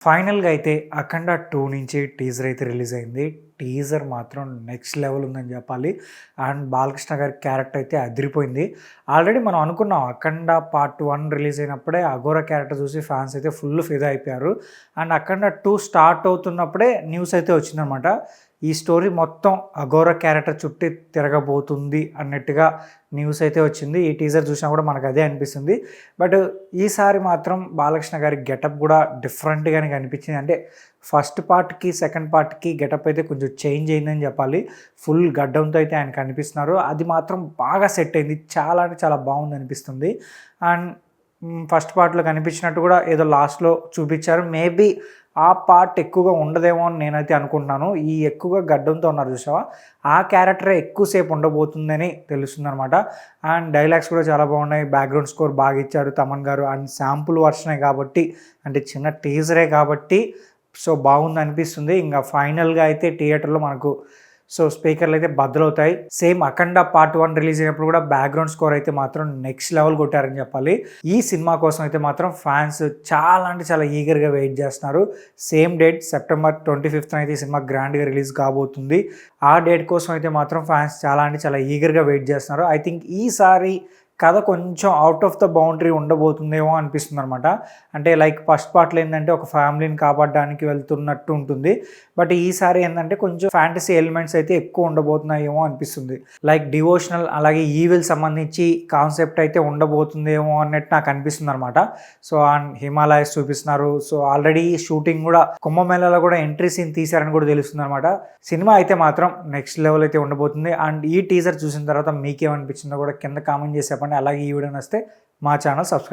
ఫైనల్‌గా అయితే 'అఖండ 2' నుంచి టీజర్ అయితే రిలీజ్ అయింది. టీజర్ మాత్రం నెక్స్ట్ లెవెల్ ఉందని చెప్పాలి. అండ్ బాలకృష్ణ గారి క్యారెక్టర్ అయితే అదిరిపోయింది. ఆల్రెడీ మనం అనుకున్నాం 'అఖండ పార్ట్ 1' రిలీజ్ అయినప్పుడే అఘోరా క్యారెక్టర్ చూసి ఫ్యాన్స్ అయితే ఫుల్ ఫిదా అయిపోయారు. అండ్ 'అఖండ 2' స్టార్ట్ అవుతున్నప్పుడే న్యూస్ అయితే వచ్చిందనమాట. ఈ స్టోరీ మొత్తం అఘోరా క్యారెక్టర్ చుట్టి తిరగబోతుంది అన్నట్టుగా న్యూస్ అయితే వచ్చింది. ఈ టీజర్ చూసినా కూడా మనకు అదే అనిపిస్తుంది. బట్ ఈసారి మాత్రం బాలకృష్ణ గారి గెటప్ కూడా డిఫరెంట్‌గానే కనిపించింది. అంటే ఫస్ట్ పార్ట్‌కి, సెకండ్ పార్ట్‌కి గెటప్ అయితే కొంచెం చేంజ్ అయిందని చెప్పాలి. ఫుల్ గడ్డంతో అయితే ఆయన కనిపిస్తున్నారు. అది మాత్రం బాగా సెట్ అయింది. చాలా అంటే చాలా బాగుంది అనిపిస్తుంది. అండ్ ఫస్ట్ పార్ట్‌లో కనిపించినట్టు కూడా ఏదో లాస్ట్‌లో చూపించారు. మేబీ ఆ పార్ట్ ఎక్కువగా ఉండదేమో అని నేనైతే అనుకుంటున్నాను. ఈ ఎక్కువగా గడ్డంతో ఉన్నారు చూసావా, ఆ క్యారెక్టరే ఎక్కువసేపు ఉండబోతుందని తెలుస్తుందనమాట. అండ్ డైలాగ్స్ కూడా చాలా బాగున్నాయి. బ్యాక్గ్రౌండ్ స్కోర్ బాగా ఇచ్చారు తమన్ గారు. అండ్ శాంపుల్ వర్షనే కాబట్టి, అంటే చిన్న టీజరే కాబట్టి సో బాగుంది అనిపిస్తుంది. ఇంకా ఫైనల్గా అయితే థియేటర్లో మనకు స్పీకర్లు అయితే బద్దలవుతాయి. సేమ్ 'అఖండ పార్ట్ 1' రిలీజ్ అయినప్పుడు కూడా బ్యాక్గ్రౌండ్ స్కోర్ అయితే మాత్రం నెక్స్ట్ లెవెల్ కొట్టారని చెప్పాలి. ఈ సినిమా కోసం అయితే మాత్రం ఫ్యాన్స్ చాలా అంటే చాలా ఈగర్గా వెయిట్ చేస్తున్నారు. సేమ్ డేట్ సెప్టెంబర్ 25th అయితే ఈ సినిమా గ్రాండ్గా రిలీజ్ కాబోతుంది. ఆ డేట్ కోసం అయితే మాత్రం ఫ్యాన్స్ చాలా అంటే చాలా ఈగర్గా వెయిట్ చేస్తున్నారు. ఐ థింక్ ఈసారి కథ కొంచెం అవుట్ ఆఫ్ ద బౌండరీ ఉండబోతుందేమో అనిపిస్తుంది అనమాట. అంటే లైక్ ఫస్ట్ పార్ట్లో ఏంటంటే ఒక ఫ్యామిలీని కాపాడడానికి వెళ్తున్నట్టు ఉంటుంది. బట్ ఈసారి ఏంటంటే కొంచెం ఫ్యాంటసీ ఎలిమెంట్స్ అయితే ఎక్కువ ఉండబోతున్నాయేమో అనిపిస్తుంది. లైక్ డివోషనల్ అలాగే ఈవిల్ సంబంధించి కాన్సెప్ట్ అయితే ఉండబోతుందేమో అన్నట్టు నాకు అనిపిస్తుంది అనమాట. సో అండ్ హిమాలయస్ చూపిస్తున్నారు. సో ఆల్రెడీ షూటింగ్ కూడా కుంభమేళాలో కూడా ఎంట్రీ సీన్ తీశారని కూడా తెలుస్తుంది అనమాట. సినిమా అయితే మాత్రం నెక్స్ట్ లెవెల్ అయితే ఉండబోతుంది. అండ్ ఈ టీజర్ చూసిన తర్వాత మీకేమనిపించిందో కూడా కింద కామెంట్ చేసి చెప్పండి. అలాగే ఈ వీడియో నచ్చితే మా ఛానల్ సబ్స్క్రైబ్